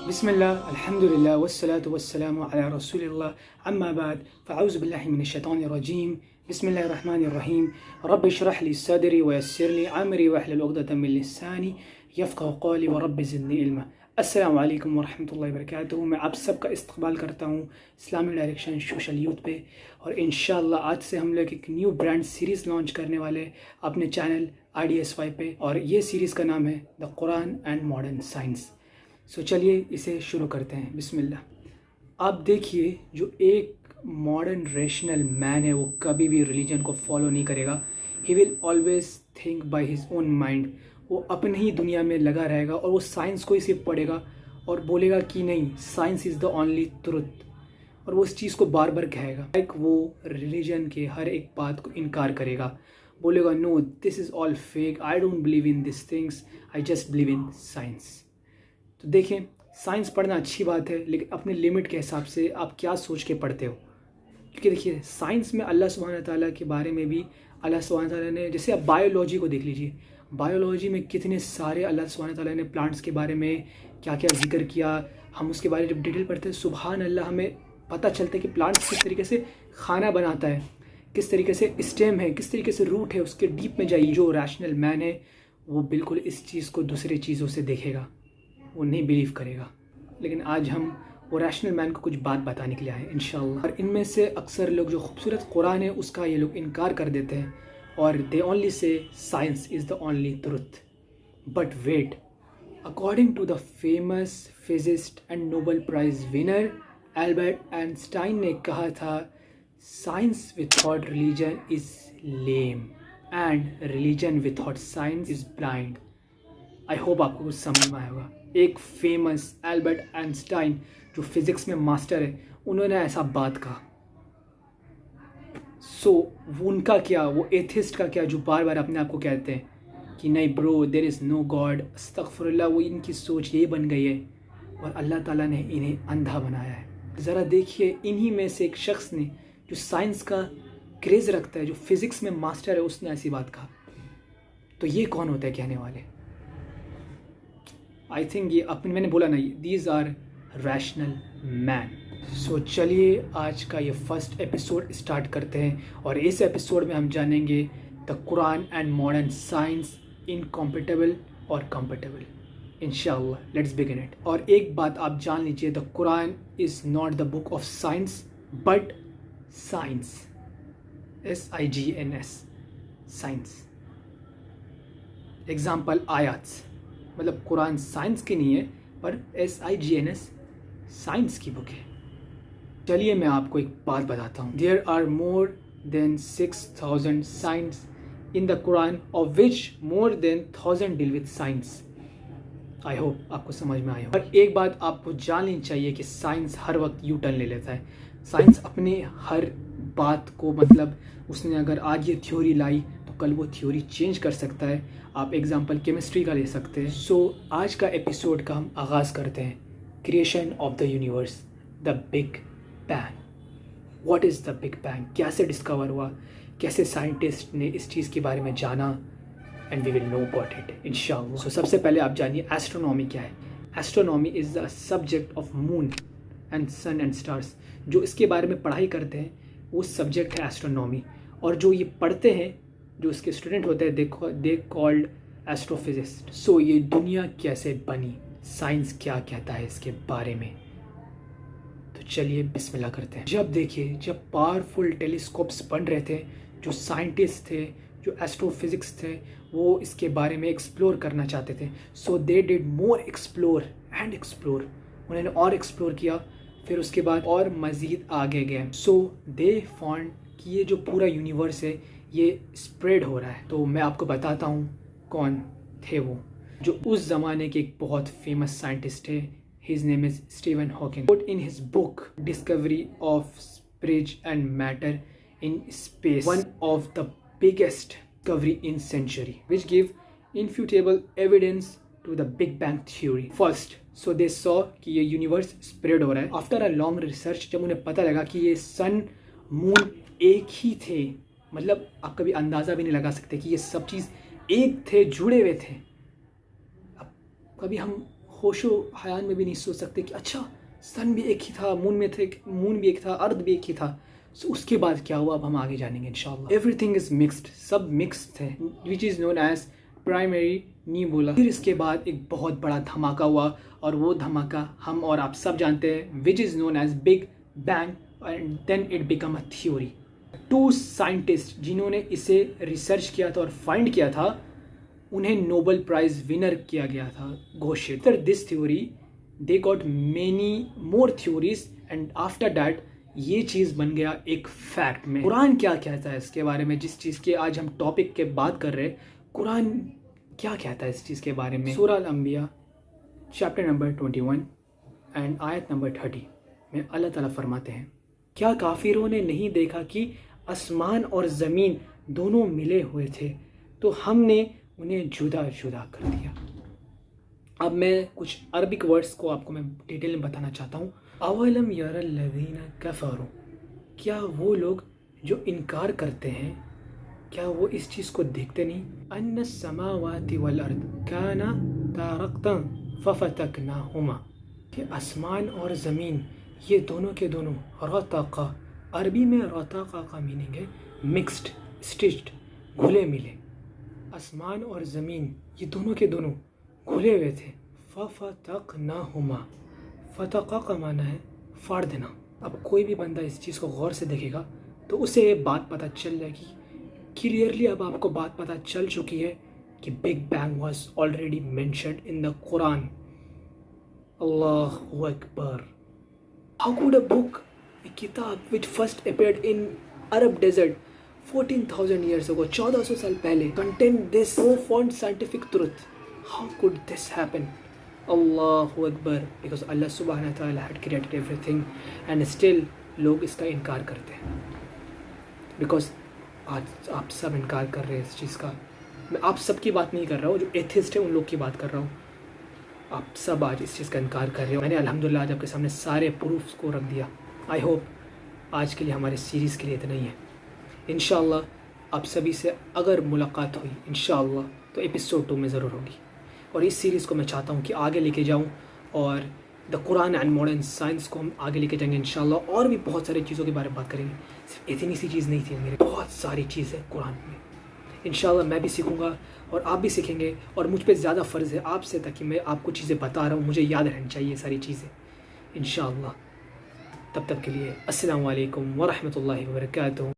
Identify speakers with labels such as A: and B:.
A: बिस्मिल्लाह अल्हम्दुलिल्लाह वस्सलातु वस्सलामु अला रसूलिल्लाह अम्मा बाद फ़अऊज़ु बिल्लाहि मिनश्शैतानिर रजीम बिस्मिल्लाहिर रहमानिर रहीम रब्बि इश्रह ली सदरी व यस्सिर ली अमरी वहलुल उक़दतम मिन लिसानी यफ़क़हू क़ौली व रब्बि ज़िदनी इल्मा। अस्सलामु अलैकुम व रहमतुल्लाहि व बरकातुहू। मैं आप सबका इस्तक़बाल करता हूँ इस्लामिक डायरेक्शन सोशल यूथ पे, और इंशाअल्लाह आज से हम लोग एक न्यू ब्रांड सीरीज़ लॉन्च करने वाले अपने चैनल IDSY पे, और ये सीरीज़ का नाम है the Quran and modern science. So चलिए इसे शुरू करते हैं। बिस्मिल्लाह। आप देखिए, जो एक मॉडर्न रेशनल मैन है वो कभी भी रिलीजन को फॉलो नहीं करेगा। He will always think by his own mind. वो अपने ही दुनिया में लगा रहेगा और वो साइंस को ही सिर्फ पढ़ेगा और बोलेगा कि नहीं, science is the only truth, और वो उस चीज़ को बार बार कहेगा। लाइक वो रिलीजन के हर एक बात को इनकार करेगा, बोलेगा no this is all fake, I don't believe in this things, I just believe in science. तो देखें, साइंस पढ़ना अच्छी बात है, लेकिन अपने लिमिट के हिसाब से आप क्या सोच के पढ़ते हो। क्योंकि देखिए, साइंस में अल्लाह सुब्हानहू ताला के बारे में भी अल्लाह सुब्हानहू ताला ने, जैसे आप बायोलॉजी को देख लीजिए, बायोलॉजी में कितने सारे अल्लाह सुब्हानहू ताला ने प्लांट्स के बारे में क्या क्या जिक्र किया। हम उसके बारे में जब डिटेल पढ़ते हैं, सुभान अल्लाह, हमें पता चलता है कि प्लांट्स किस तरीके से खाना बनाता है, किस तरीके से स्टेम है, किस तरीके से रूट है। उसके डीप में जाइए। जो रैशनल मैन है वो बिल्कुल इस चीज़ को दूसरे चीज़ों से देखेगा, वो नहीं बिलीव करेगा। लेकिन आज हम वो रैशनल मैन को कुछ बात बताने के लिए आए इंशाअल्लाह। और इनमें से अक्सर लोग जो खूबसूरत कुरान है उसका ये लोग इनकार कर देते हैं, और they only say science is the only truth. But wait, according to the famous physicist and Nobel prize winner Albert Einstein ने कहा था, science without religion is lame and religion without science is blind. I hope आपको कुछ समझ में आया होगा। एक फेमस एल्बर्ट आइंस्टाइन जो फिज़िक्स में मास्टर है, उन्होंने ऐसा बात कहा। सो उनका क्या, वो एथिस्ट का क्या, जो बार बार अपने आप को कहते हैं कि नहीं bro, there is no God, अस्तगफिरुल्लाह, वो इनकी सोच ये बन गई है और अल्लाह ताला ने इन्हें अंधा बनाया है। ज़रा देखिए, इन्हीं में से एक शख्स ने जो साइंस का क्रेज़ रखता है, जो फिज़िक्स में मास्टर है, उसने ऐसी बात कहा। तो ये कौन होता है कहने वाले? आई थिंक ये अपने, मैंने बोला नहीं, दीज आर रैशनल मैन। सो चलिए आज का ये फर्स्ट एपिसोड स्टार्ट करते हैं, और इस एपिसोड में हम जानेंगे the Quran and modern science, incompatible और कंपेटेबल। इंशाअल्लाह लेट्स बिगिन इट। और एक बात आप जान लीजिए, the Quran is not the book of science but science, SIGNS, science. Example आयात्स, मतलब कुरान साइंस की नहीं है पर SIGNS साइंस की बुक है। चलिए मैं आपको एक बात बताता हूँ। There are more than 6000 science in the Quran, of which more than 1000 deal with science. I hope आपको समझ में आया। और एक बात आपको जान लेनी चाहिए कि साइंस हर वक्त यू टर्न ले लेता है। साइंस अपने हर बात को, मतलब उसने अगर आज ये थ्योरी लाई तो कल वो थ्योरी चेंज कर सकता है। आप एग्जांपल केमिस्ट्री का ले सकते हैं। सो आज का एपिसोड का हम आगाज़ करते हैं। Creation of the universe, the big bang. What is the big bang? कैसे डिस्कवर हुआ, कैसे साइंटिस्ट ने इस चीज़ के बारे में जाना, and we will know about it इंशाअल्लाह। सो सबसे पहले आप जानिए एस्ट्रोनॉमी क्या है। Astronomy is the subject of moon and sun and stars. जो इसके बारे में पढ़ाई करते हैं वो सब्जेक्ट है एस्ट्रोनॉमी, और जो ये पढ़ते हैं, जो इसके स्टूडेंट होते हैं, दे कॉल्ड एस्ट्रोफिजिस्ट। सो ये दुनिया कैसे बनी, साइंस क्या कहता है इसके बारे में, तो चलिए बिस्मिल्लाह करते हैं। जब देखिए, जब पावरफुल टेलीस्कोप्स बन रहे थे, जो साइंटिस्ट थे, जो एस्ट्रोफिजिक्स थे, वो इसके बारे में एक्सप्लोर करना चाहते थे। So they did more explore and explore. उन्होंने और एक्सप्लोर किया, फिर उसके बाद और मज़ीद आगे गए। सो दे फाउंड कि ये जो पूरा यूनिवर्स है ये स्प्रेड हो रहा है। तो मैं आपको बताता हूँ कौन थे वो, जो उस ज़माने के एक बहुत फेमस साइंटिस्ट थे। His name is Stephen Hawking. In his book discovery of spirits and matter in space, one of the biggest discovery in century, which give irrefutable evidence to the big bang theory. First, so they saw कि ये universe spread हो रहा है। After a long research, जब उन्हें पता लगा कि ये सन मून एक ही थे, मतलब आप कभी अंदाज़ा भी नहीं लगा सकते कि ये सब चीज़ एक थे, जुड़े हुए थे। अब कभी हम होशो हयान में भी नहीं सोच सकते कि अच्छा सन भी एक ही था, मून भी एक था, अर्थ भी एक ही था। सो उसके बाद क्या हुआ अब हम आगे जानेंगे इंशाल्लाह। एवरीथिंग इज़ मिक्स्ड, सब मिक्स्ड थे, which is known as primary nebula. फिर इसके बाद एक बहुत बड़ा धमाका हुआ और वो धमाका हम और आप सब जानते हैं, which is known as big bang, and then it become a theory. 2 scientist जिन्होंने इसे रिसर्च किया था और फाइंड किया था, उन्हें नोबेल प्राइज विनर किया गया था घोषित। After this theory they got many more theories and after that ये चीज़ बन गया एक फैक्ट में। कुरान क्या कहता है इसके बारे में, जिस चीज़ के आज हम टॉपिक के बात कर रहे हैं, कुरान क्या कहता है इस चीज़ के बारे में। सूरह अल-अंबिया चैप्टर नंबर 21 एंड आयत नंबर 30 में अल्लाह ताला फरमाते हैं, क्या काफिरों ने नहीं देखा कि आसमान और ज़मीन दोनों मिले हुए थे, तो हमने उन्हें जुदा जुदा कर दिया। अब मैं कुछ अरबिक वर्ड्स को आपको मैं डिटेल में बताना चाहता हूँ। अवलम यरल्लज़ीना कफ़रू, क्या वो लोग जो इनकार करते हैं, क्या वो इस चीज़ को देखते नहीं, अन्ना समावाति वल अर्द काना तारक़तन फ़फ़तकनाहुमा, कि आसमान और ज़मीन ये दोनों के दोनों रतक़ा, अरबी में रतक़ा का मीनिंग है मिक्स्ड, स्टिच्ड, घुले मिले। आसमान और ज़मीन ये दोनों के दोनों घुले हुए थे। फ़फ़तकनाहुमा, फ़तक़ा का माना है फाड़ देना। अब कोई भी बंदा इस चीज़ को गौर से देखेगा तो उसे ये बात पता चल जाएगी क्लियरली। अब आपको बात पता चल चुकी है कि big bang was already mentioned in the Quran. अल्लाहु अकबर। How could a book, a किताब which first appeared in Arab desert 14,000 years ago, 1400 साल पहले, contain this profound scientific truth? How could this happen? Allahu Akbar, because Allah subhanahu wa ta'ala had created everything and still लोग इसका इनकार करते हैं। Because आज आप सब इनकार कर रहे हैं इस चीज़ का। मैं आप सब की बात नहीं कर रहा हूँ, जो एथिस्ट है उन लोग की बात कर रहा हूँ। आप सब आज इस चीज़ का इनकार कर रहे हो। मैंने अल्हम्दुलिल्लाह आज आपके सामने सारे प्रूफ्स को रख दिया। आई होप आज के लिए हमारे सीरीज़ के लिए इतना ही है। इंशाअल्लाह आप सभी से अगर मुलाकात हुई इंशाअल्लाह तो एपिसोड 2 में ज़रूर होगी। और इस सीरीज़ को मैं चाहता हूँ कि आगे लेके जाऊँ और the Quran and modern science को हम आगे लेके जाएंगे इंशाअल्लाह। और भी बहुत सारी चीज़ों के बारे में बात करेंगे। सिर्फ इतनी सी चीज़ नहीं थी मेरे, बहुत सारी चीज़ है कुरान में। इंशाअल्लाह मैं भी सीखूँगा और आप भी सीखेंगे। और मुझ पे ज़्यादा फ़र्ज़ है आपसे, ताकि मैं आपको चीज़ें बता रहा हूँ, मुझे याद रहनी चाहिए सारी चीज़ें इंशाअल्लाह। तब तक के लिए अस्सलामु अलैकुम व रहमतुल्लाहि व बरकातुहू।